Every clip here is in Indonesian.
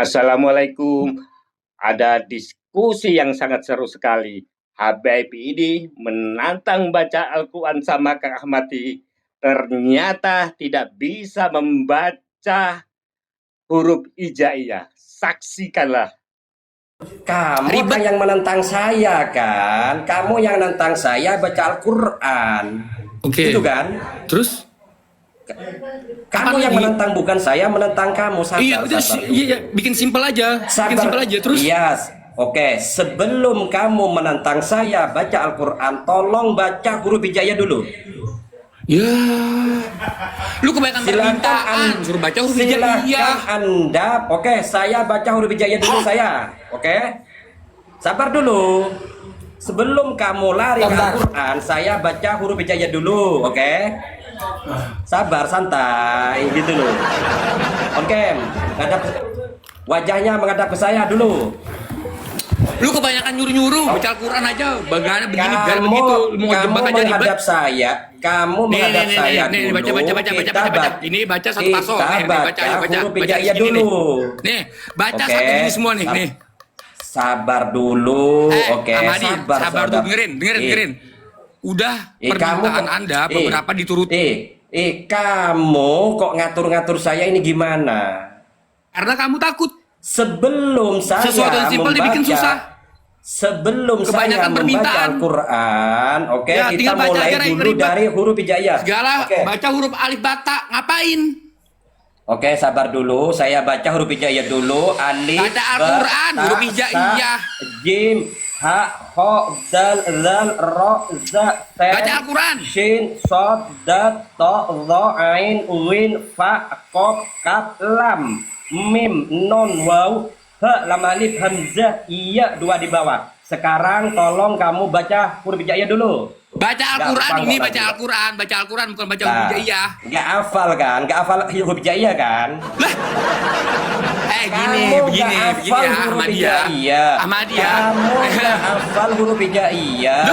Assalamualaikum. Ada diskusi yang sangat seru sekali. Habib ini menantang baca Al-Quran sama Kak Ahmadi. Ternyata tidak bisa membaca huruf hijaiyah. Saksikanlah. Kamu kan Ribet. yang menentang saya kan? Kamu yang nentang saya baca Al-Quran. Oke. Gitu kan? Terus? Kamu Apaan yang lagi? menentang, bukan saya menentang kamu. Sabar, Iya, udah sabar dulu. iya, bikin simpel aja. Bikin Sabar. simpel aja terus. Iya. Oke, sebelum kamu menentang saya baca Al-Quran, tolong baca huruf hijaiyah dulu. Ya. Lu kebanyakan Silakan permintaan, suruh baca huruf hijaiyah. silakan Anda. Oke, saya baca huruf hijaiyah dulu saya. Oke. Sabar dulu. Sebelum kamu lari ke Al-Quran, saya baca huruf hijaiyah dulu, oke? Sabar, santai, gitu loh. Oke, wajahnya menghadap ke saya dulu. Lu kebanyakan nyuruh-nyuruh baca Al-Quran aja. Bagaimana begini biar begitu. Lu mau Kamu jebak aja ribet. menghadap saya, kamu menghadap saya nih, dulu. baca. Ini baca satu paso. Nih, baca huruf di hijaiyah sini, dulu. Nih, baca Oke. satu ini semua nih. Nih. Sabar dulu, oke? Ahmadi, sabar sabar. tuh, dengerin. Udah permintaan Anda beberapa dituruti. Kamu kok ngatur-ngatur saya ini gimana? Karena kamu takut. Sebelum saya Sesuatu yang simpel dibikin susah. Sebelum saya Kebanyakan membaca permintaan. Al-Quran, oke, Ya, kita tinggal baca mulai aja, dulu ribet. dari huruf hijaiyah. Segala Oke. baca huruf alif bata, ngapain? Oke, sabar dulu. Saya baca huruf hijaiyah dulu. Alif, Baca Al-Quran, ba, huruf ta, hijaiyah. sa, jim, ha, ho, dal, zal, ro, za, ten, Baca Al-Quran. shin, sod, dat, to, zo, ain, win, fa, kof, kaf, lam, mim, non, waw, he, lam alif, hamzah, iya, dua di bawah. Sekarang tolong kamu baca huruf hijaiyah dulu. Baca Al-Quran, Gampang ini kok baca tadi. Al-Quran, bukan baca huruf hijaiyah. Nggak hafal kan? Nggak hafal huruf hijaiyah kan? Lah. Begini Kamu ya, nggak hafal huruf Ahmadiyah. hijaiyah. Ahmadiyah. Kamu nggak hafal huruf hijaiyah.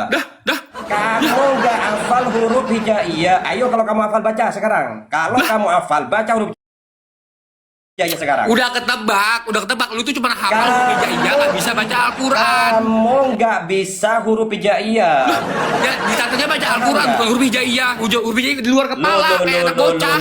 Dah. Kamu nggak hafal huruf hijaiyah. Ayo kalau kamu hafal baca sekarang. Kalau kamu hafal baca huruf hijaiyah sekarang. Udah ketebak. Lu tuh cuma hafal huruf hijaiyah, nggak bisa baca Al-Quran. Kamu nggak bisa huruf hijaiyah. Ya, ditanya baca Al-Quran, bukan huruf hijaiyah. Huruf hijaiyah di luar kepala, kayak anak bocah.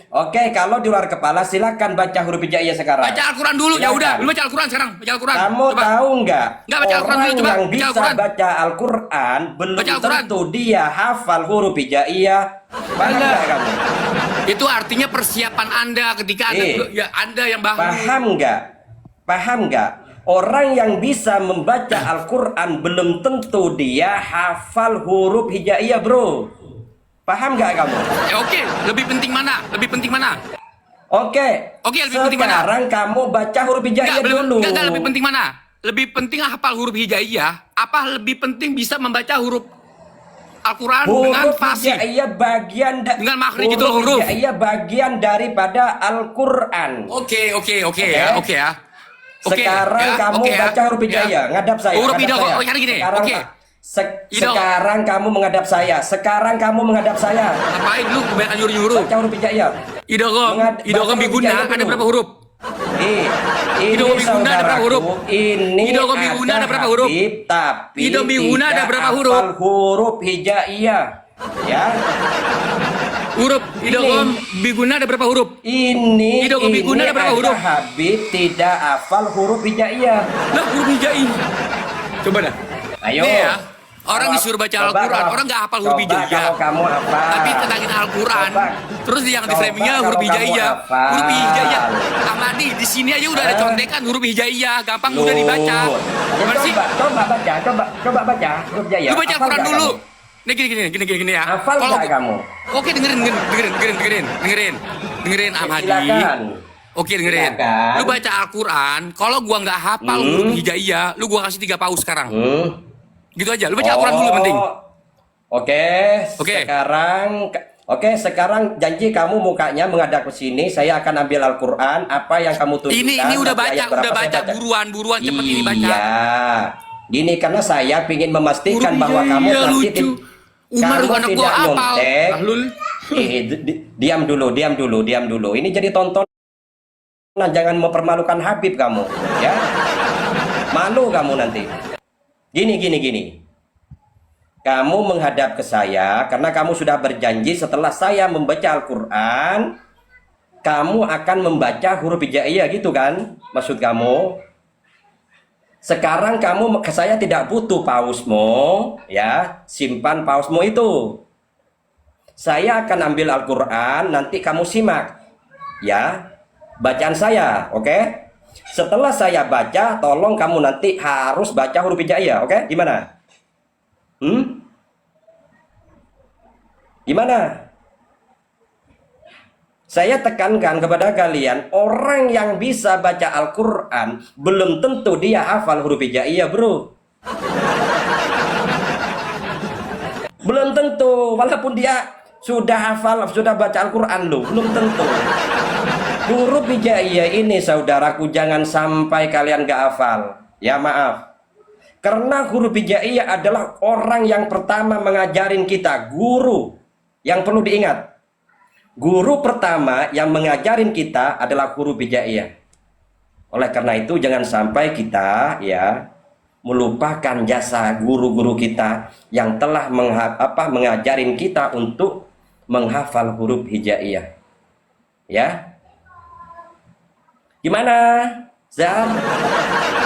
Oke, kalau di luar kepala silakan baca huruf hijaiyah sekarang. Baca Al-Quran dulu, ya udah. Silakan. Lu baca Al-Quran sekarang, baca Al-Quran. Kamu Coba. tahu nggak? Nggak, baca Al-Quran Orang dulu, coba. yang Baca bisa Al-Quran. baca Al-Quran belum Baca Al-Quran. tentu dia hafal huruf hijaiyah. Paham nggak kamu? Itu artinya persiapan Anda ketika Anda yang baru. Paham nggak? Orang yang bisa membaca Al-Quran belum tentu dia hafal huruf hijaiyah, bro. Paham nggak kamu? Oke, lebih penting mana? Oke, lebih penting mana? sekarang kamu baca huruf hijaiyah dulu. Enggak, lebih penting mana? Lebih penting hafal huruf hijaiyah, apa lebih penting bisa membaca huruf Al-Quran dengan Huruf fasih? hijaiyah bagian Dengan makhrij itu huruf. hijaiyah bagian daripada Al-Quran. Oke ya. Sekarang kamu baca huruf hijaiyah, ngadap saya. Huruf ngadap hijaiyah, saya. gini. Sekarang, Oke. sekarang kamu menghadap saya. Sekarang kamu menghadap saya. Ngapain lu kebanyakan nyuruh-nyuruh? Baca huruf hijaiyah. Idogom biguna ada berapa huruf? Ini Idogom biguna ada berapa huruf? saudaraku, ini Idogom biguna ada berapa huruf? Habib, tapi Idogom biguna ada tidak berapa huruf? hafal huruf hijaiyah. Ya. Huruf idogom biguna ada berapa huruf? Ini Idogom biguna ada berapa huruf? Habib tidak hafal huruf hijaiyah. Lah huruf hijaiyah. Coba dah. Ayo. Nih ya, orang disuruh baca Al-Quran, orang nggak hafal huruf hijaiyah. Kalau kamu hafal. Tapi tentangin Al-Quran, Coba. terus yang di Coba framingnya kalau huruf kamu hijaiyah. hafal. Huruf hijaiyah. Ahmadi, di sini aja udah ada contekan huruf hijaiyah, gampang mudah dibaca. Gimana sih? Coba baca huruf hijaiyah. Lu baca Hafal Al-Quran nggak dulu. kamu? Nih gini ya. Hafal Kalau nggak kamu? Oke, dengerin Ahmadi. Silakan. Oke, dengerin. Silakan. Lu baca Al-Quran, kalau gua nggak hafal huruf hijaiyah, lu gua kasih 3 paus sekarang. Gitu aja. Lu baca Al-Quran dulu penting. Oke. Sekarang janji kamu mukanya menghadap ke sini, saya akan ambil Al-Quran, apa yang kamu tunjukkan. Ini udah nanti ayat berapa baca, saya buruan cepet ini baca. Iya. Gini karena saya ingin memastikan Huruf bahwa kamu hijaiyah nanti lucu. Umar kamu anak gua tidak hafal. nyontek. Ahlul. Diam dulu. Ini jadi tontonan Nah, jangan mempermalukan Habib kamu, ya. Malu kamu nanti. Gini. Kamu menghadap ke saya karena kamu sudah berjanji setelah saya membaca Al-Quran, kamu akan membaca huruf hijaiyah gitu kan? Maksud kamu? Sekarang kamu ke saya tidak butuh pausmu, ya. Simpan pausmu itu. Saya akan ambil Al-Quran, nanti kamu simak, ya. Bacaan saya, oke? Setelah saya baca, tolong kamu nanti harus baca huruf hijaiyah, oke? Gimana? Gimana? Saya tekankan kepada kalian, orang yang bisa baca Al-Quran belum tentu dia hafal huruf hijaiyah, bro. Belum tentu, walaupun dia sudah hafal, sudah baca Al-Quran loh, belum tentu. Huruf hijaiyah ini, saudaraku, jangan sampai kalian gak hafal. Ya maaf. Karena huruf hijaiyah adalah orang yang pertama mengajarin kita, guru. Yang perlu diingat, guru pertama yang mengajarin kita adalah huruf hijaiyah. Oleh karena itu jangan sampai kita ya melupakan jasa guru-guru kita yang telah mengajarin kita untuk menghafal huruf hijaiyah. Ya. Gimana, Zar?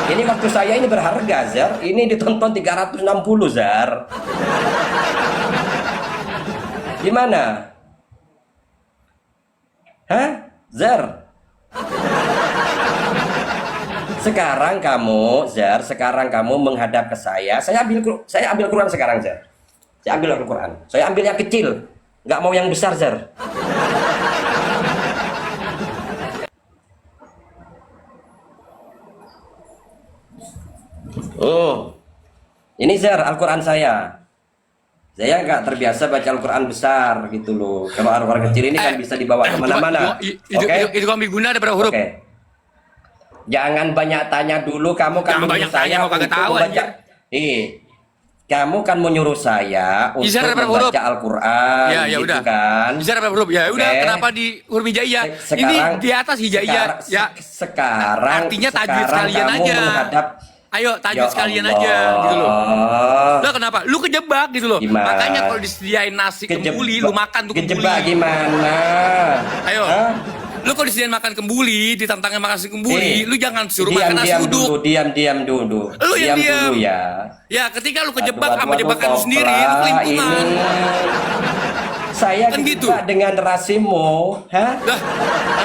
Ini waktu saya ini berharga, Zar. Ini ditonton 360, Zar. Gimana? Hah? Zar? Sekarang kamu, Zar, menghadap ke saya. Saya ambil Quran sekarang, Zar. Saya ambil Al-Quran. Saya ambil yang kecil. Nggak mau yang besar, Zar. Ini, Zar, Al-Quran saya. Saya nggak terbiasa baca Al-Quran besar gitu loh. Kalau Al-Quran kecil ini kan bisa dibawa kemana-mana. Itu kami guna ada berapa huruf? Oke. Jangan banyak tanya dulu. Kamu kan menyuruh saya untuk membaca. Kamu kan menyuruh saya untuk membaca Al-Quran. Ya gitu udah. Kan. Bisa berapa huruf? Ya udah. Kenapa di huruf hijaiyah? Ini di atas hijaiyah. Ya. Sekarang. Artinya tajwid sekalian kamu aja. Menghadap. Ayo tajwid sekalian aja gitu loh. Lah kenapa? Lu kejebak gitu loh. Gimana? Makanya kalau disediain nasi kembuli, lu makan tuh kembuli. Kejebak gimana? Ayo. Lu kalau disediain makan kembuli, ditantangin makan nasi kembuli, lu jangan suruh makan nasi uduk. Diam dulu. Lu yang diam dulu ya. Ya, ketika lu kejebak sama jebakan lu sendiri, lu kelimpungan. Saya kan kejebak gitu dengan rasimu, hah? Lah,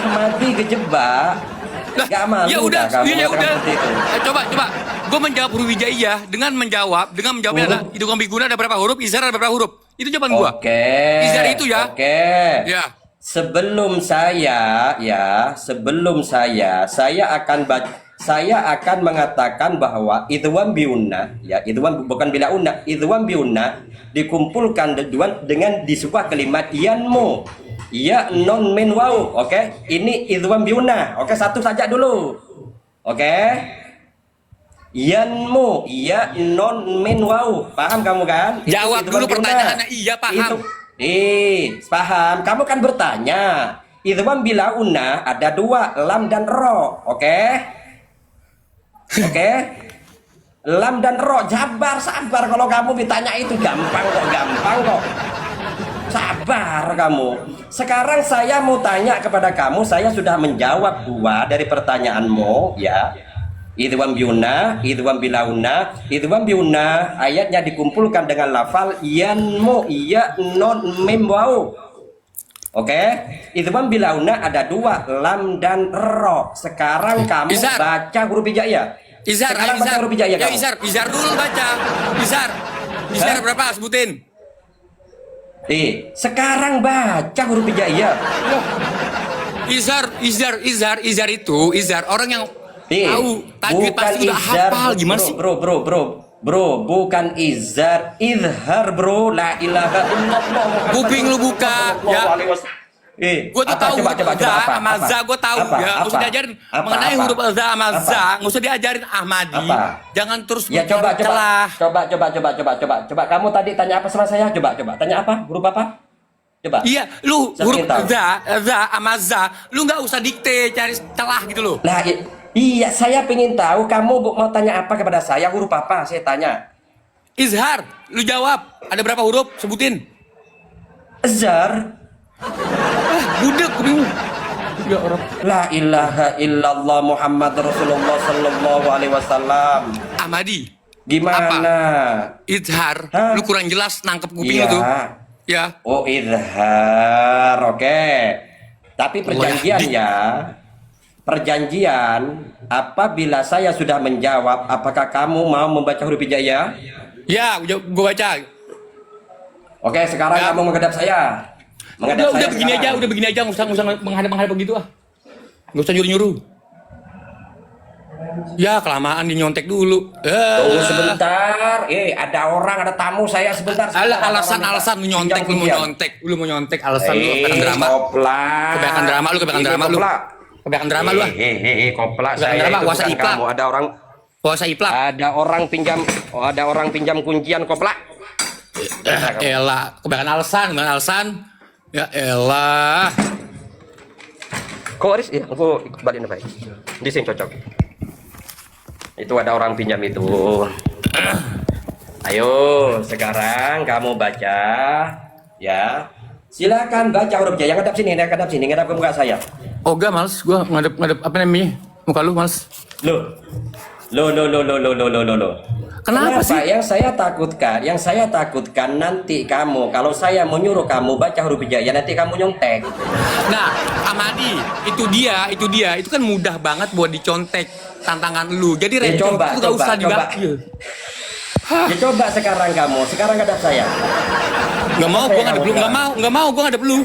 Ahmadi kejebak. Gak malu ya udah, kamu ya udah. seperti itu. Coba. Gue menjawab huruf hijaiyah dengan menjawabnya adalah hidung ambiguna ada berapa huruf, izhar ada berapa huruf. Itu jawaban gua. Oke. Izhar itu ya. Oke. Ya. Sebelum saya akan mengatakan bahwa idgham biunna, ya, idgham bukan bila unna, idgham biunna dikumpulkan dengan di sebuah kalimat yanmu. Ya non min waw. Oke. Ini idgham biunna. Oke, satu saja dulu. Oke. Yanmu, ya non min waw. Paham kamu kan? Jawab dulu pertanyaannya. Iya, paham. Paham. Kamu kan bertanya. Idgham bila unna ada dua, lam dan ro. Oke? Lam dan ro. Sabar kalau kamu ditanya itu gampang kok. Sabar kamu. Sekarang saya mau tanya kepada kamu. Saya sudah menjawab dua dari pertanyaanmu, ya. Idgham biunna, idgham bilauna, idgham biunna ayatnya dikumpulkan dengan lafal yanmu, ya non mim waw. Oke, idgham bilauna ada dua, lam dan ro. Sekarang kamu baca huruf hijaiyah. Sekarang baca huruf hijaiyah kamu. Izhar dulu baca. Izhar berapa? Sebutin. Sekarang baca huruf hijaiyah. Izhar itu orang yang tahu tajwid pasti udah hafal. Gimana sih? Bro, bukan izhar, bro. La ilaha illallah. Kuping lu buka, ya. Gue tuh tahu huruf za sama za, gue tahu ya. Nggak usah diajarin mengenai huruf za sama za, nggak usah diajarin Ahmadi. Jangan terus Coba. Kamu tadi tanya apa sama saya? Coba. Tanya apa? Huruf apa? Coba. Iya, lu Saya huruf pengen tahu. za sama za, lu nggak usah dikte cari celah gitu loh. Nah, iya, saya pengen tahu kamu mau tanya apa kepada saya, huruf apa? Saya tanya. Izhar, lu jawab. Ada berapa huruf? Sebutin. Azhar. Budek, gue bingung. Ya orang. La ilaha illallah Muhammad Rasulullah sallallahu alaihi wasallam. Ahmadi. Gimana? Izhar, Hah? lu kurang jelas nangkep kuping Iya. lu tuh. Ya. Oh, izhar. Oke. Tapi perjanjian ya. ya. Perjanjian, apabila saya sudah menjawab, apakah kamu mau membaca huruf hijaiyah? Ya, gue baca. Oke, sekarang Ya. kamu menghadap saya. Menghadap Udah saya begini sekarang. aja, udah begini aja, nggak usah menghadap begitu ah. Nggak usah nyuruh-nyuruh. Ya, kelamaan dinyontek dulu. Tunggu sebentar. Ada orang, ada tamu saya sebentar. Alasan lu nyontek, lu mau nyontek, alasan lu kebanyakan drama. Kopla. Kebanyakan drama lu, kebanyakan drama lu. Kebanyakan drama lu ah. Kopla Kebanyakan saya drama, itu puasa bukan iplak. kamu. Puasa iplak. Ada orang pinjam kuncian kopla. Elah, kebanyakan alasan. Ya elah. Kok Aris? Iya, aku balikin apa? Di sini cocok. Itu ada orang pinjam itu. Ayo, sekarang kamu baca, ya. Silakan baca huruf J. Yang ngadap sini, ngadap ke muka saya. Oga males, gua ngadep apa namanya? Muka lu males. Loh. Kenapa sih? Yang saya takutkan nanti kamu, kalau saya menyuruh kamu baca huruf hijaiyah, nanti kamu nyontek. Nah, Ahmadi, itu dia, itu kan mudah banget buat dicontek tantangan lu. Jadi receh coba, itu gak usah coba. Ya coba sekarang kamu, sekarang ngadap saya. Gak mau, gua ngadep lu, gak mau, gua ngadep lu.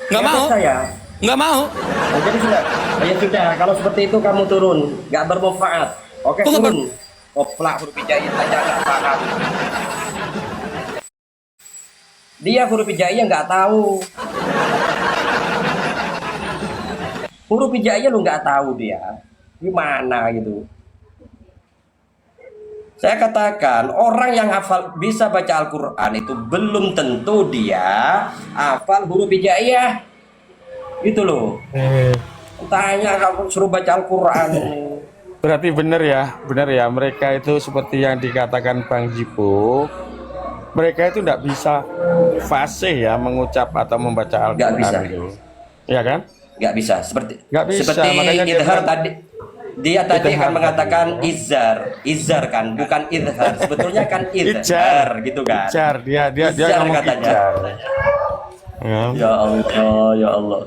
Gak mau, Saya. gak mau. Oh, jadi sudah. Ya sudah, kalau seperti itu kamu turun, nggak bermanfaat. Oke, Kok nggak turun. Oplak huruf hijaiyah saja nggak paham. Dia huruf hijaiyah nggak tahu. Huruf hijaiyah lu nggak tahu dia. Gimana gitu? Saya katakan orang yang bisa baca Al-Quran itu belum tentu dia hafal huruf hijaiyah. Gitu loh. Tanya kamu suruh baca Al-Quran. Berarti benar ya mereka itu seperti yang dikatakan Bang Jipo, mereka itu tidak bisa fasih ya mengucap atau membaca Nggak bisa. Al-Quran itu, ya kan? Nggak bisa. Seperti makanya dia izhar bilang- tadi. Dia tadi Izhar akan mengatakan izhar kan, bukan izhar. Sebetulnya kan izhar gitu kan. dia Izhar ngomong katanya. ijar. Ya. Ya Allah, ya Allah.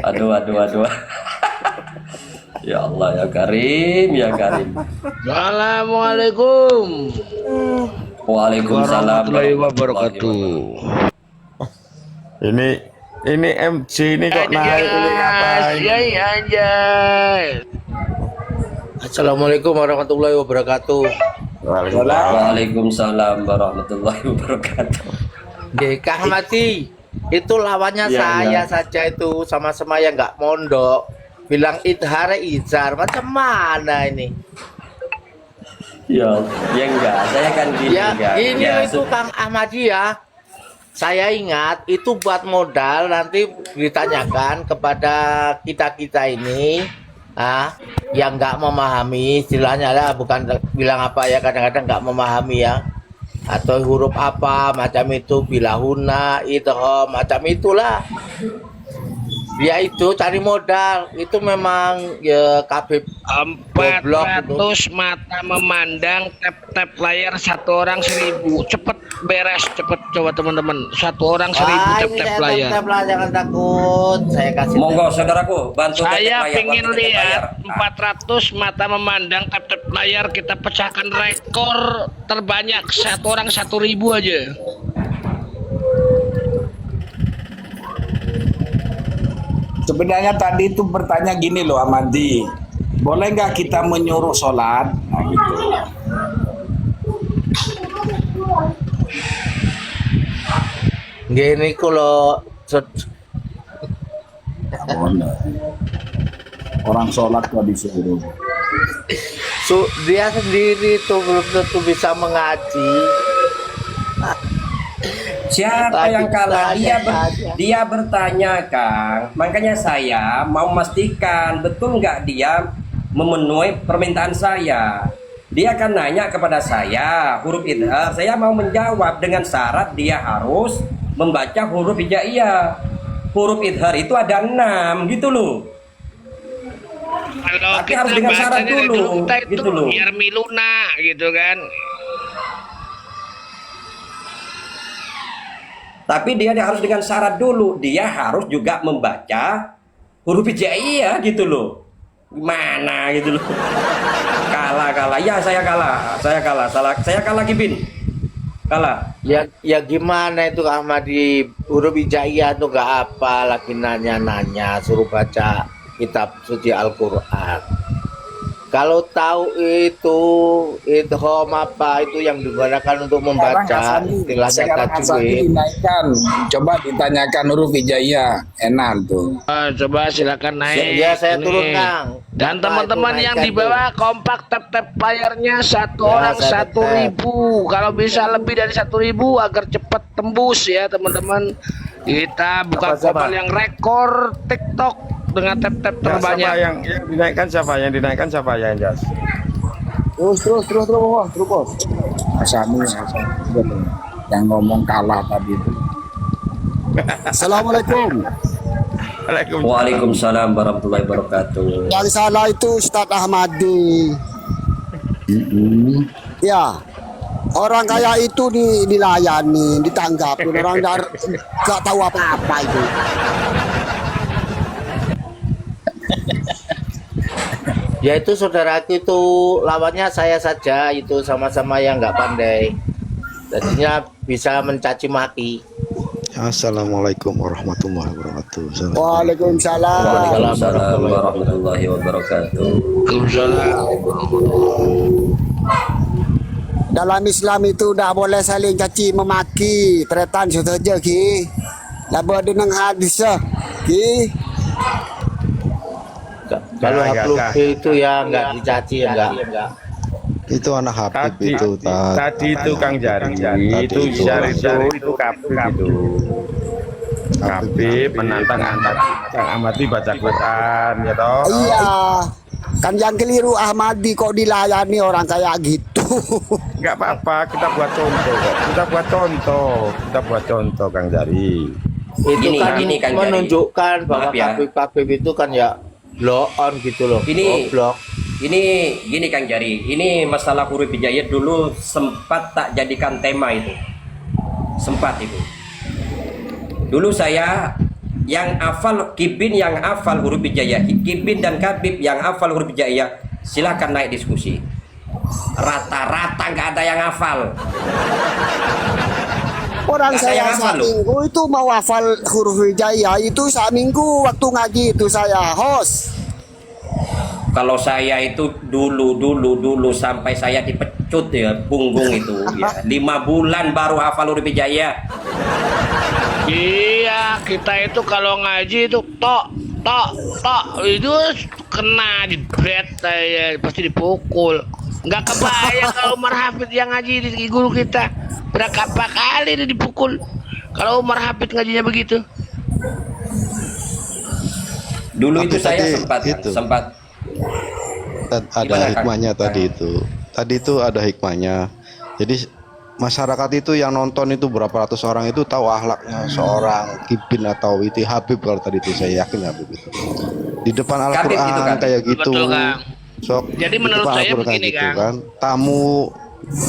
Aduh. Ya Allah, ya Karim, ya Karim. Assalamualaikum Waalaikumsalam warahmatullahi wabarakatuh. Ini MC ini kok naik ini ngapain? Anjay. Assalamualaikum warahmatullahi wabarakatuh. Waalaikumsalam warahmatullahi wabarakatuh. Kang Mati, itu lawannya Iya, saya iya. saja itu sama-sama yang nggak mondok. Bilang izhar, macam mana ini? Ya enggak, saya kan gini Ya, enggak. ini Ya, itu Kang Ahmadi ya. Saya ingat itu buat modal nanti ditanyakan kepada kita ini, yang nggak memahami istilahnya lah, bukan bilang apa ya, kadang-kadang nggak memahami ya, atau huruf apa macam itu, bilahuna, idgham, macam itulah. Dia itu cari modal, itu memang ya KB goblok itu. 400 mata memandang, tap layar, 1 orang 1000. Cepet beres, cepet coba teman-teman. 1 orang 1000 Ini tap saya layar. tap lah, jangan takut. Saya kasih Monggo saudaraku, bantu Saya tap layar, pengen bantu tap layar. lihat 400 mata memandang, tap layar, kita pecahkan rekor terbanyak. 1 orang 1000 aja. Sebenarnya tadi itu bertanya gini loh Amandi, boleh nggak kita menyuruh sholat? Nah gitu. Gini kalau Boleh. Orang sholat kok disuruh. dia sendiri tuh belum tentu bisa mengaji. Siapa yang kalah? Tanya aja. Dia bertanya, Kang. Makanya saya mau memastikan betul nggak dia memenuhi permintaan saya. Dia akan nanya kepada saya huruf idhar. Saya mau menjawab dengan syarat dia harus membaca huruf hijaiyah. Huruf idhar itu ada 6 gitu loh. Kalau Tapi kita harus dengan syarat bacanya dari dulu, kita itu gitu loh. biar miluna gitu kan. Tapi dia harus dengan syarat dulu. Dia harus juga membaca huruf hijaiyah gitu loh. Gimana gitu loh. Kalah. Ya saya kalah. Saya kalah Kipin. Kalah. Ya gimana itu Ahmadi, huruf hijaiyah tuh gak apa, lagi nanya-nanya suruh baca kitab suci Al-Quran. Kalau tahu itu idgham apa itu yang digunakan untuk membaca istilahnya sekarang Hasan tajwid. dinaikkan. Coba ditanyakan huruf hijaiyah, enak tuh. Coba silakan naik. Ya saya Nih. turun Kang. Dan Apa teman-teman itu yang naikkan di bawah kompak tap layarnya satu Ya, orang saya 1.000. Kalau bisa lebih dari 1.000 agar cepat tembus ya teman-teman. Kita buka Apa, kopal yang rekor TikTok dengan tap Ya, terbanyak. siapa yang dinaikkan siapa? Yang dinaikkan siapa ya, Jas? Terus. Asami yang ngomong kalah tadi itu. Assalamualaikum. Waalaikumsalam warahmatullahi wabarakatuh. Yang salah itu Ustadz Ahmadi. Ya, orang kaya itu dilayani, ditanggapi. Orang nggak tahu apa-apa itu. Ya itu saudaraku itu lawannya saya saja, itu sama-sama yang nggak pandai. Jadinya bisa mencaci maki. Assalamualaikum warahmatullahi wabarakatuh. Waalaikumsalam. Waalaikumsalam warahmatullahi wabarakatuh. Dalam Islam itu tidak boleh saling caci memaki. Tretan saja ki. Laba dengan hadis ki. Kalau Enggak, Hablu enggak. itu ya nggak dicaci ya enggak. Itu anak Habib Tadi itu tadi itu Kang Jari, itu itu Jari Kang itu Kabib itu. Kabib menantang Kang Ahmadi baca Quran ya toh. Iya. Kan yang keliru Ahmadi kok dilayani orang kayak gitu. Enggak apa-apa, kita buat contoh kok. Kita buat contoh Kang Jari. Itu Gini, kan Kang Jari. menunjukkan bahwa Maaf ya. Habib itu kan ya blow on gitu loh. Ini Goblok. gini Kang Jari. Ini masalah huruf hijaiyah dulu sempat tak jadikan tema itu. Sempat itu. Dulu saya yang hafal Kibin yang hafal huruf hijaiyah, Kibin dan Kabib yang hafal huruf hijaiyah, silakan naik diskusi. Rata-rata nggak ada yang hafal. Orang Nggak ada yang saya hafal, loh. seminggu itu mau hafal huruf hijaiyah itu seminggu waktu ngaji itu saya host. Kalau saya itu dulu sampai saya dipecut ya punggung itu ya 5 bulan baru hafal huruf hijaiyah. Iya, kita itu kalau ngaji itu tok itu kena di bed saya pasti dipukul. Nggak kebayang kalau Umar Hafid yang ngaji di guru kita berapa kali dia dipukul. Kalau Umar Hafid ngajinya begitu. Dulu Tapi itu saya tadi sempat itu. Ada Gimana, Kang? hikmahnya tadi itu. Tadi itu ada hikmahnya. Jadi masyarakat itu yang nonton itu berapa ratus orang itu tahu akhlaknya seorang Kibin atau itu Habib, kalau tadi itu saya yakin Habib itu. Di depan Kabib itu, Al-Qur'an Kabib. kayak gitu. Betul, Kang. Sok, Jadi di menurut depan saya Al-Qur'an begini, gitu Kang. kan. Tamu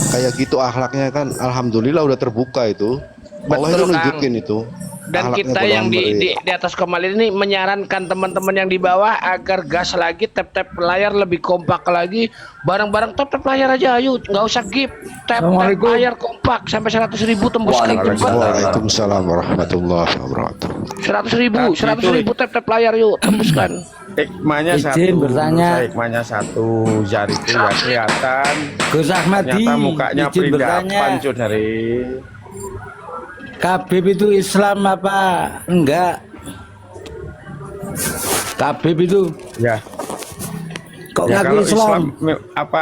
kayak gitu akhlaknya kan alhamdulillah udah terbuka itu. Allah itu Betul, Kang. nunjukin itu. Dan akhlaknya kita yang Bambang di atas komal ini menyarankan teman-teman yang di bawah agar gas lagi, tap layar lebih kompak lagi, bareng-bareng tap layar aja, ayo nggak usah gip, tap layar kompak sampai 100.000 tembuskan cepat. Waalaikumsalam warahmatullahi wabarakatuh. 100.000 tap layar yuk tembuskan. Hikmahnya Izin satu, bertanya. hikmahnya satu, Jari itu ya kelihatan. Gus Ahmadi, Ternyata mukanya izin bertanya. perindapan Saudari. Kabib itu Islam apa enggak? Kabib itu Ya. kok Ya ngaku kalau Islam? Islam apa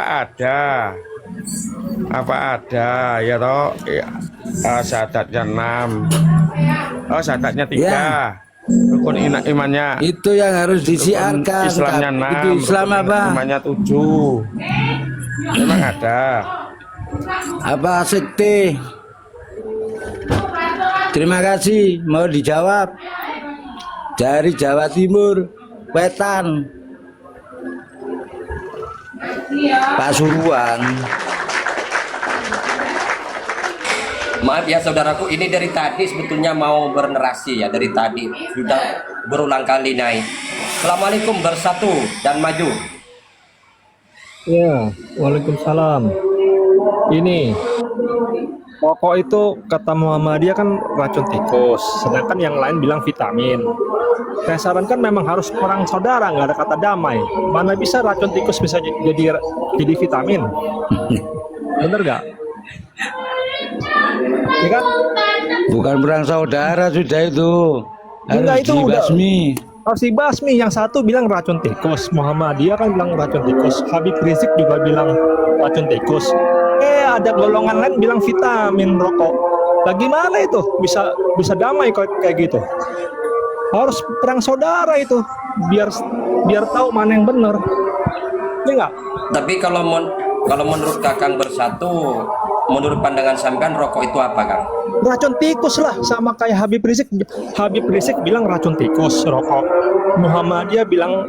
ada ya toh ya, Syahadatnya 6. Oh, syahadatnya 3. Ya. Rukun imannya. Itu yang harus disiarkan. Islamnya 6. Itu Islam rukun apa? Imannya 7. Memang ada. Apa sekte? Terima kasih. Mau dijawab dari Jawa Timur, Wetan, Pasuruan. Maaf ya saudaraku, ini dari tadi sebetulnya mau bernarasi ya, dari tadi sudah berulang kali naik. Assalamualaikum, bersatu dan maju. Ya, waalaikumsalam. Ini rokok itu kata Muhammadiyah kan racun tikus, sedangkan yang lain bilang vitamin. Saya sarankan memang harus perang saudara, nggak ada kata damai. Mana bisa racun tikus bisa jadi vitamin? Bener nggak? Ya kan? Bukan perang saudara sudah itu. Enggak, Harus itu udah dibasmi. harus dibasmi. Yang satu bilang racun tikus, Muhammadiyah kan bilang racun tikus, Habib Rizik juga bilang racun tikus. Ada golongan lain bilang vitamin rokok. Bagaimana itu bisa damai kayak gitu? Harus perang saudara itu biar tahu mana yang benar. Ya enggak? Tapi kalau menurut Kakang bersatu, menurut pandangan sampean rokok itu apa, Kang? Racun tikus lah, sama kayak Habib Rizik. Habib Rizik bilang racun tikus rokok. Muhammadiyah bilang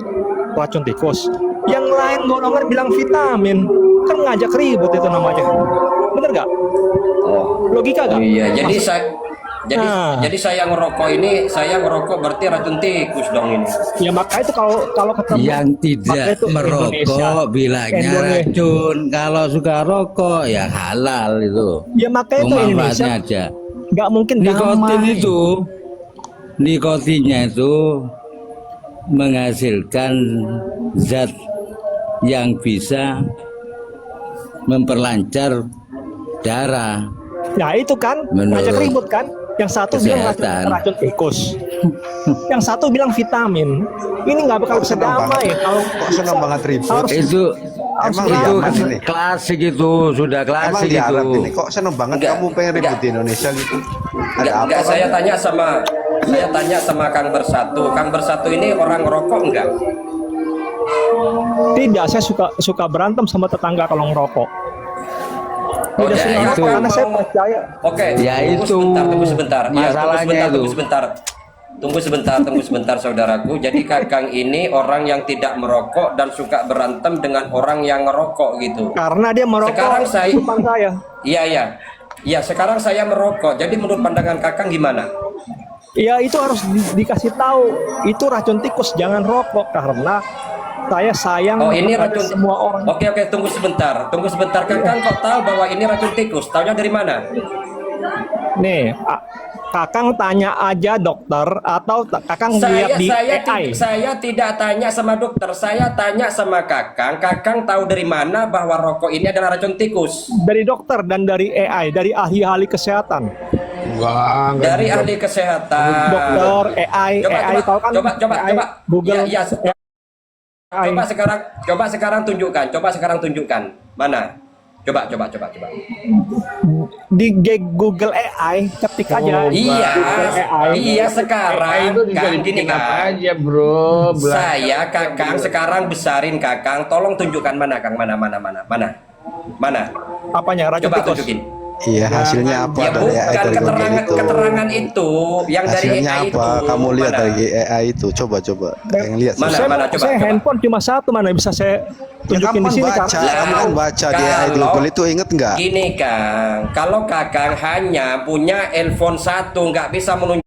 racun tikus. Yang lain golongan bilang vitamin. Kan ngajak ribut itu namanya. Bener gak? Logika gak? Iya, jadi saya ngerokok berarti racun tikus dong ini. Ya maka itu kalau ketemu Yang tidak merokok bilangnya racun. Kalau suka rokok ya halal itu. Ya maka itu Indonesia aja. nggak mungkin Nikotin damai. Nikotinnya itu menghasilkan zat yang bisa memperlancar darah. Nah itu kan ngajak ribut kan. Yang satu bilang racun tikus, yang satu bilang vitamin. Ini nggak bakal bisa damai kalau senang banget ribut. Itu Emang itu Yaman ini? klasik itu sudah Emang klasik di Arab itu. ini kok seneng banget kamu pengen ribut di Indonesia gitu? Ada apa? Enggak, saya tanya sama Kang Bersatu. Kang Bersatu ini orang ngerokok enggak? Tidak, saya suka berantem sama tetangga kalau ngerokok. Oh, Tidak suka ya, ngerokok itu. karena saya percaya. Oke. Ya, Tunggu sebentar. Iya, masalahnya tunggu sebentar saudaraku. Jadi Kakang ini orang yang tidak merokok dan suka berantem dengan orang yang ngerokok gitu. Karena dia merokok. Sekarang depan saya. Iya, sekarang saya merokok. Jadi menurut pandangan Kakang gimana? Ya itu harus dikasih tahu. Itu racun tikus, jangan rokok karena saya sayang ini kepada racun semua orang. Oke, tunggu sebentar. Kakang kok tahu bahwa ini racun tikus? Taunya dari mana? Nih, Kakang tanya aja dokter atau Kakang lihat di AI. Saya tidak tanya sama dokter, saya tanya sama Kakang. Kakang tahu dari mana bahwa rokok ini adalah racun tikus? Dari dokter dan dari AI, dari ahli-ahli kesehatan. Dari ahli kesehatan. Dokter, AI, AI tahu kan? Coba. Google. Ya. Coba sekarang tunjukkan. Mana? Coba. Di Google AI ketik aja. Iya sekarang kan gini kan. aja bro. Saya Kakang sekarang besarin Kakang. Tolong tunjukkan mana Kang, mana? Apanya? Racun Coba tikus. tunjukin. Iya, hasilnya apa Ya dari AI bukan dari Google itu? keterangan itu yang dari Hasilnya AI apa? itu. Kamu lihat Mana? dari AI itu. Coba. Yang lihat. Mana? Coba. Saya handphone cuma satu, mana bisa saya Ya, tunjukin kamu di sini kan? kamu kan baca di AI di Google itu, inget nggak? Gini Kang, kalau Kakang hanya punya handphone satu, nggak bisa menunjukkan.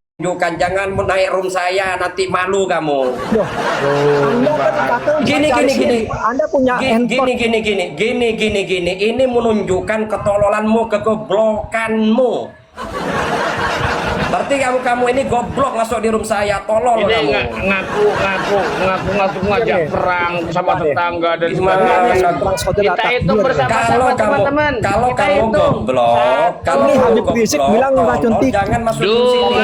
Jangan menaik room saya, nanti malu kamu. Anda kan Gini. Anda punya handphone. Gini. Ini menunjukkan ketololanmu, kegoblokanmu. Berarti kamu ini goblok masuk di room saya, tolol Ini kamu. ngaku ngajak perang sama tetangga dan Gimana? sebagainya. Kita itu bersama-sama teman-teman. Kalau Kita kamu itu goblok, kalau Ini kamu Habib Rizik goblok, bilang racun tikus. jangan masuk di sini.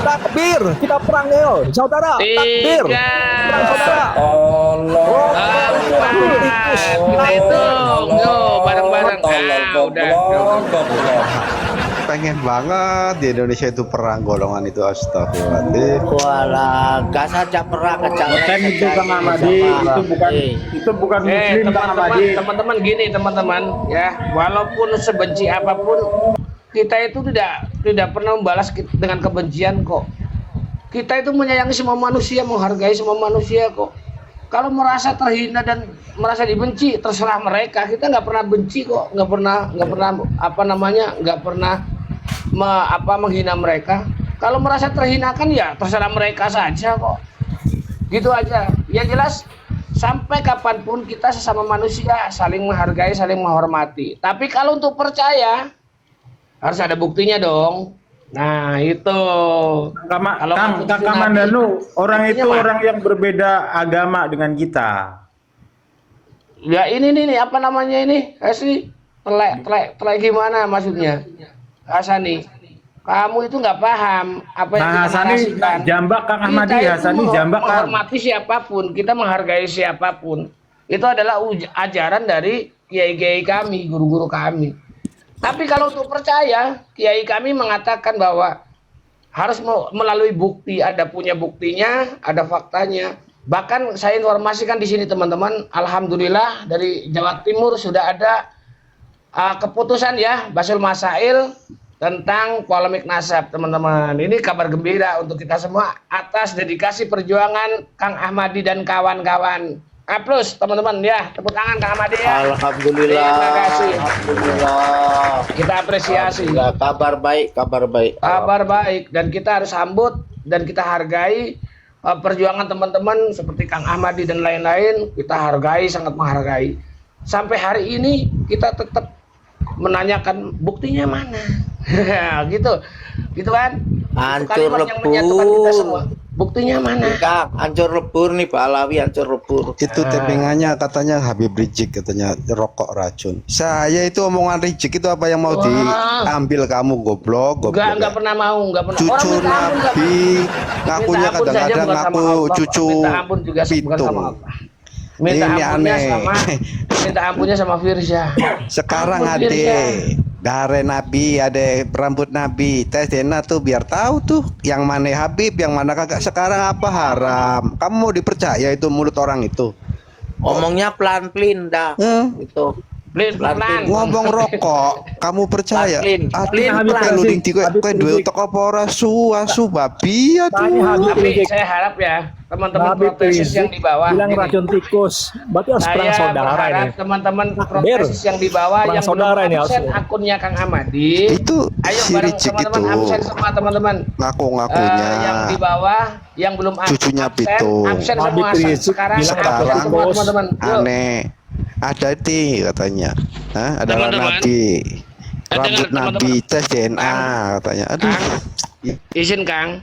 Takbir, kita perang yo, saudara. Takbir, perang saudara. Allah. Kita itu, yo bareng-bareng. Tolol, Udah. goblok. pengen banget di Indonesia itu perang golongan itu, astagfirullahaladzim. Walah, gak saja perang Bukan itu Kang Ahmadi, itu bukan muslim Kang Ahmadi. Teman-teman gini teman-teman ya, walaupun sebenci apapun kita itu tidak pernah membalas dengan kebencian kok. Kita itu menyayangi semua manusia, menghargai semua manusia kok. Kalau merasa terhina dan merasa dibenci, terserah mereka. Kita nggak pernah benci kok, nggak pernah menghina mereka. Kalau merasa terhinakan ya terserah mereka saja kok. Gitu aja. Yang jelas sampai kapanpun kita sesama manusia saling menghargai, saling menghormati. Tapi kalau untuk percaya harus ada buktinya dong. Nah itu. Kang Kamandanu, orang itu orang yang berbeda agama dengan kita. Ya ini nih apa namanya ini? Asli telek gimana maksudnya? Hasani, kamu itu nggak paham apa yang kita Hasani narasikan. jambak Kang Ahmadi, Hasani jambak Kang. Menghormati siapapun, kita menghargai siapapun. Itu adalah ajaran dari kiai-kiai kami, guru-guru kami. Tapi kalau untuk percaya, kiai kami mengatakan bahwa harus melalui bukti, ada punya buktinya, ada faktanya. Bahkan saya informasikan di sini teman-teman, alhamdulillah dari Jawa Timur sudah ada keputusan ya Basul Masail tentang polemik nasab teman-teman. Ini kabar gembira untuk kita semua atas dedikasi perjuangan Kang Ahmadi dan kawan-kawan. Plus teman-teman ya, tepuk tangan Kang Ahmadi ya. Alhamdulillah. Terima kasih. Alhamdulillah. Kita apresiasi. Kabar baik. Kabar baik dan kita harus sambut dan kita hargai perjuangan teman-teman seperti Kang Ahmadi dan lain-lain. Kita hargai, sangat menghargai. Sampai hari ini kita tetap menanyakan buktinya mana. gitu kan? Hancur yang menyatukan kita semua. lebur. Buktinya mana? Kang, hancur lebur nih Pak Alawi, hancur lebur. Itu tappingannya katanya Habib Rizik, katanya rokok racun. Saya itu omongan Rizik itu apa yang mau diambil kamu, goblok. Enggak pernah mau, enggak pernah. Cucu Nabi, ngakunya kadang-kadang ngaku cucu Pitung. Minta Ini ampunnya aneh. minta ampunnya sama Firsya. Sekarang Ampun, ada Firsya. gare Nabi, ada rambut Nabi, tes DNA tuh biar tahu tuh yang mana Habib, yang mana kagak. Sekarang apa haram? Kamu mau dipercaya itu mulut orang itu? Omongnya pelan-pelan dah. Itu. Pelan. Ngomong rokok, kamu percaya? Pelan. Lu dingti kowe duwe utek apa ora asu babi ya tuh. Tapi saya harap ya teman-teman protesis yang di bawah bilang racun tikus, berarti harus perang saya saudara berharap ini. teman-teman protesis yang di bawah Perang yang saudara ini belum absen harus. akunnya Kang Ahmadi Itu ayo si bareng Rizik teman-teman itu absen semua teman-teman. ngaku-ngakunya Yang di bawah yang belum cucunya Pitung. absen Habib semua Rizik sekarang bilang absen racun semua tikus. teman-teman. Yuk. Aneh. Ada katanya. Hah? Ada Teman-teman. Nabi. Rambut Teman-teman. Nabi tes DNA katanya. Aduh. Izin Kang,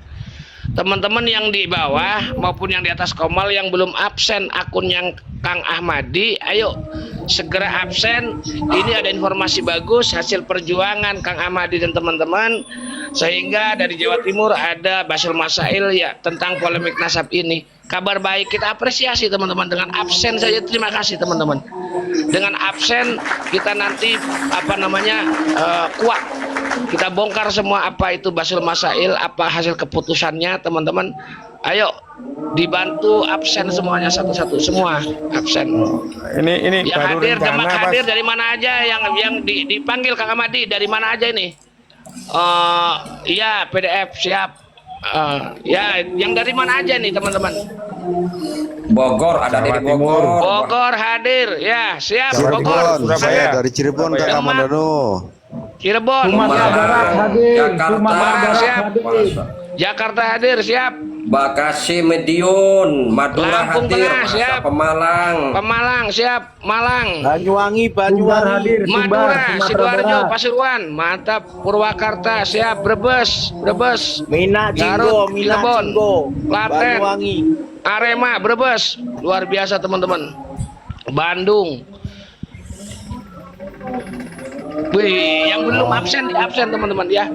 teman-teman yang di bawah maupun yang di atas komal yang belum absen akun yang Kang Ahmadi, ayo segera absen. Ini ada informasi bagus hasil perjuangan Kang Ahmadi dan teman-teman, sehingga dari Jawa Timur ada Basul Masail ya tentang polemik nasab ini. Kabar baik, kita apresiasi teman-teman. Dengan absen saja terima kasih teman-teman. Dengan absen kita nanti kuat. Kita bongkar semua apa itu Basul Masail, apa hasil keputusannya teman-teman. Ayo dibantu absen semuanya satu-satu, semua absen. Ini Yang baru hadir, rencana, jemaah Mas. hadir dari mana aja yang dipanggil Kang Ahmadi, dari mana aja ini? Iya PDF siap. Ya, yang dari mana aja nih teman-teman? Bogor, ada dari Bogor. Bogor hadir, ya siap. Bogor, Cirebon, saya Surabaya. dari Cirebon ke Demak. Kamandanu. Cirebon, Sumatera Barat hadir, Jakarta. Sumatera Barat Siap. hadir. Jakarta hadir, siap. Bekasi, Medion, Madura Lampung hadir, Tengah, siap. Pemalang. Pemalang, siap. Malang, Banyuwangi. Sumbar hadir, Sumbar, Madura, Sumatera Sidoarjo, Barat. Pasuruan, mantap. Purwakarta, siap. Brebes, Mina Garut, Jinggo, Cirebon, Klaten, Banyuwangi. Arema, Brebes, luar biasa teman-teman. Bandung. Wih, yang belum absen di absen teman-teman ya.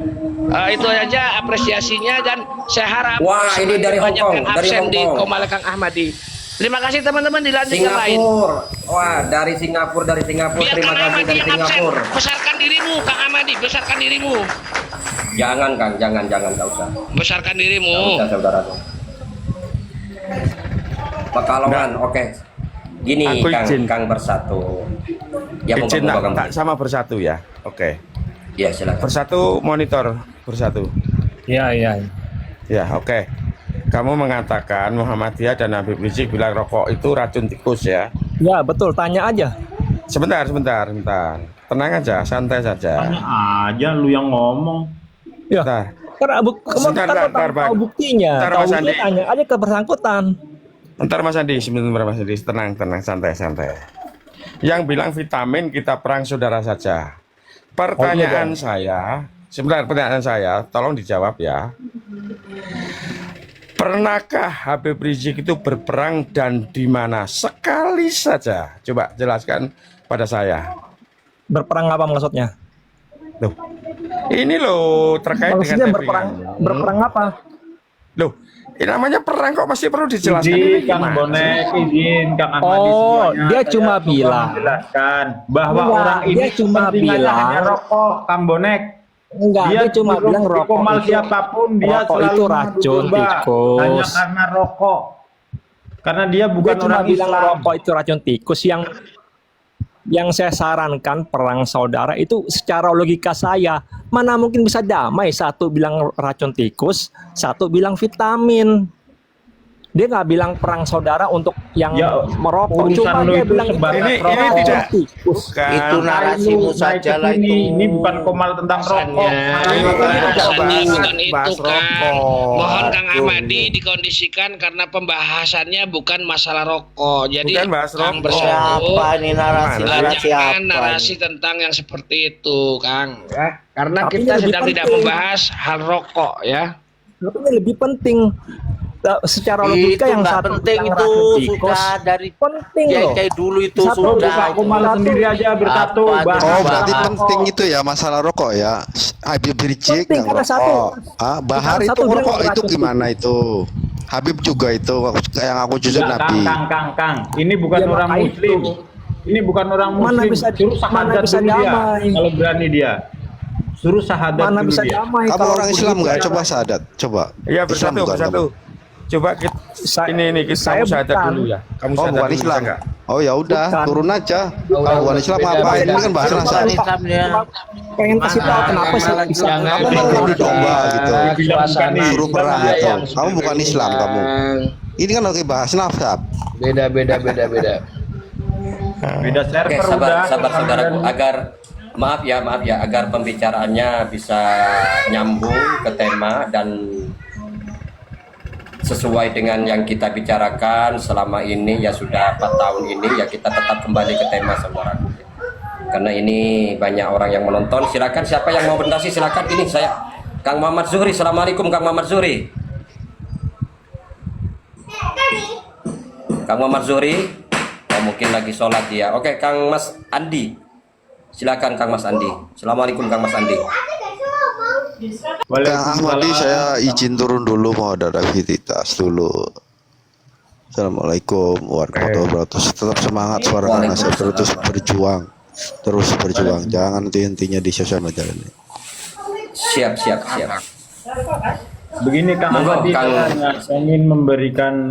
Itu aja apresiasinya dan saya harap Wah, ini dari banyak Hongkong, yang dari absen di Hongkong. Komal Kang Ahmadi. Terima kasih teman-teman, dilanjut yang lain. Singapura. Wah, dari Singapura. Biar Terima Kang kasih Ahmadi dari yang absen. Singapura. Besarkan dirimu, Kang Ahmadi, besarkan dirimu. Jangan Kang, jangan nggak usah. Besarkan Nggak dirimu. usah saudaraku. Pekalongan, oke. Gini Aku Kang, izin. Kang Bersatu. Ya Izin moga-moga tak sama Bersatu ya. Oke. Ya silakan. Bersatu monitor Bersatu. Iya, iya. Ya, oke. Kamu mengatakan Muhammadiyah dan Habib Rizik bilang rokok itu racun tikus ya. Ya, betul. Tanya aja. Sebentar. Tenang aja, santai saja. Tanya aja lu yang ngomong. Ya. Bentar. Karena Bentar, Bang. tahu buktinya. Bentar, Tahu Mas buktinya, Andi. tanya aja ke bersangkutan. Bentar Mas Andi, sebentar Mas Andi. Tenang, santai. Yang bilang vitamin kita perang saudara saja. Pertanyaan saya, tolong dijawab ya. Pernahkah Habib Rizik itu berperang dan di mana? Sekali saja. Coba jelaskan pada saya. Berperang apa maksudnya? Loh, ini loh terkait Maksudnya dengan berperang apa? Loh, ini namanya perang kok masih perlu dijelaskan? Izin Ini Kang gimana Bonek, sih? izin Kang Ahmadi Oh, semuanya. dia Saya cuma coba bilang. menjelaskan bahwa Enggak, orang dia ini cuma kepentingannya bilang. hanya rokok, Kang Bonek. Enggak, dia cuma sebelum bilang rokok dikomal itu- siapapun dia rokok selalu itu mengadu racun domba tikus. hanya karena rokok. Karena dia Dia bukan cuma orang bilang Islam. rokok itu racun tikus. Yang saya sarankan perang saudara itu secara logika saya, mana mungkin bisa damai, satu bilang racun tikus, satu bilang vitamin. Dia nggak bilang perang saudara untuk yang Ya, merokok, urusan cuma lu dia itu bilang sebatas Ini rokok tidak tikus. bukan. Itu narasimu Naik saja ke lah sini. itu. Ini bukan komal tentang rokok. Ini Bahasannya tidak bukan bahas itu Kang. rokok. Mohon Kang Aduh. Ahmadi dikondisikan karena pembahasannya bukan masalah rokok. Jadi Bukan bahas Kang rokok. Bersatu, Apa ini narasi jangan apa? narasi tentang yang seperti itu, Kang. Ya, karena Tapi kita ini lebih sedang tidak penting. membahas hal rokok, ya. Tapi ini lebih penting. Secara logika Itu yang nggak satu penting bilang itu, racun tikus, sudah dari penting loh. kiai dulu itu Satu Lu sudah. buka komal sendiri aja Bersatu. Apa bahas Oh, itu? berarti rokok. penting itu ya masalah rokok ya. Habib Rizik Penting, yang karena rokok. satu. Bahar Karena itu satu bilang rokok itu racun gimana itu? Habib juga itu yang aku jujur Enggak, Nabi. Kang. Ini bukan Ya, orang maka Muslim. itu. Ini bukan orang Mana Muslim. bisa- Suruh mana syahadat bisa dulu dia. damai. Kalau berani dia. Suruh syahadat Mana dulu bisa dia. damai Kamu kalau orang Islam begitu nggak? ya? Coba syahadat, coba. Iya, Islam bukan bersatu. kamu? Coba kita, ini saya kamu sadar bukan. dulu ya. Kamu Oh, sadar bukan dulu, Islam. bisa nggak? Oh ya udah, Bukan. turun aja. Kalau bukan Islam ngapain? Ini kan bahasa Bukan Islam dia. Pengen kasih tahu kenapa sih bisa Kamu mau ngadu domba gitu. Suasana Suruh perang gitu. Kamu bukan Islam kamu. Ini kan lagi bahas nafsab. Beda. Beda Oke, server sabar udah. saudaraku agar maaf ya agar pembicaraannya bisa nyambung ke tema dan sesuai dengan yang kita bicarakan selama ini ya sudah 4 tahun ini ya kita tetap kembali ke tema saudaraku. Karena ini banyak orang yang menonton. Silakan siapa yang mau berdasi silakan. Ini saya Kang Muhammad Zuhri. Assalamualaikum Kang Muhammad Zuhri. Kang Muhammad Zuhri. Oh, mungkin lagi sholat dia. Oke, Kang Mas Andi. Silakan Kang Mas Andi. Assalamualaikum Kang Mas Andi. Kang Ahmadi saya izin turun dulu mau ada aktivitas dulu. Assalamualaikum warahmatullahi wabarakatuh. Tetap semangat suara anak saya terus berjuang. Terus berjuang. Jangan henti-hentinya di sosial media ini. Siap. Begini Kang Monggo, Ahmadi, Kang. saya ingin memberikan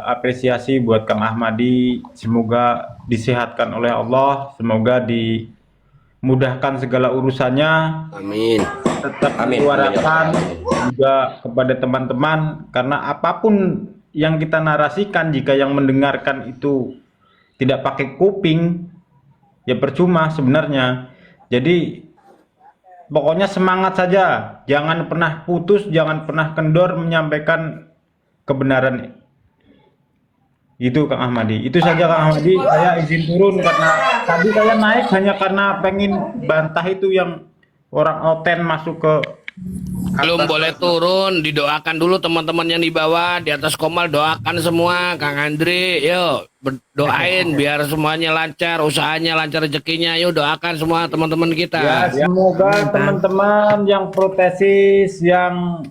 apresiasi buat Kang Ahmadi. Semoga disehatkan oleh Allah, semoga dimudahkan segala urusannya. Amin. Tetap Amin. menyuarakan juga kepada teman-teman karena apapun yang kita narasikan jika yang mendengarkan itu tidak pakai kuping ya percuma sebenarnya. Jadi pokoknya semangat saja, jangan pernah putus, jangan pernah kendor menyampaikan kebenaran. Itu Kang Ahmadi. Itu saja Kang Ahmadi. Saya izin turun karena tadi saya naik hanya karena pengen bantah itu yang orang oten masuk ke Belum boleh turun, didoakan dulu teman-teman yang di bawah, di atas komal doakan semua, Kang Andri, yuk doain biar semuanya lancar, usahanya lancar, rezekinya, yuk doakan semua teman-teman kita. ya semoga teman-teman yang protesis yang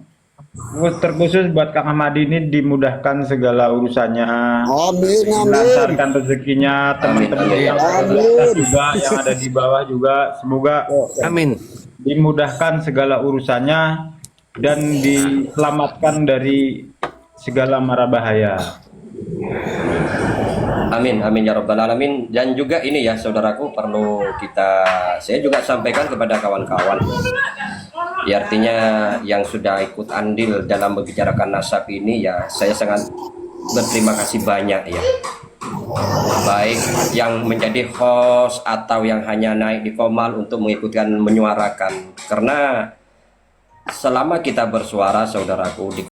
terkhusus buat Kang Ahmadi ini dimudahkan segala urusannya, Amin, amin. dilancarkan rezekinya, teman-teman yang ada di atas juga, yang ada di bawah juga, semoga Amin. dimudahkan segala urusannya dan diselamatkan dari segala mara bahaya. Amin, amin ya rabbal alamin. Dan juga ini ya saudaraku, perlu saya juga sampaikan kepada kawan-kawan. Ya, artinya yang sudah ikut andil dalam membicarakan nasab ini, ya saya sangat berterima kasih banyak ya. Baik yang menjadi host atau yang hanya naik di formal untuk mengikutkan menyuarakan. Karena selama kita bersuara saudaraku, di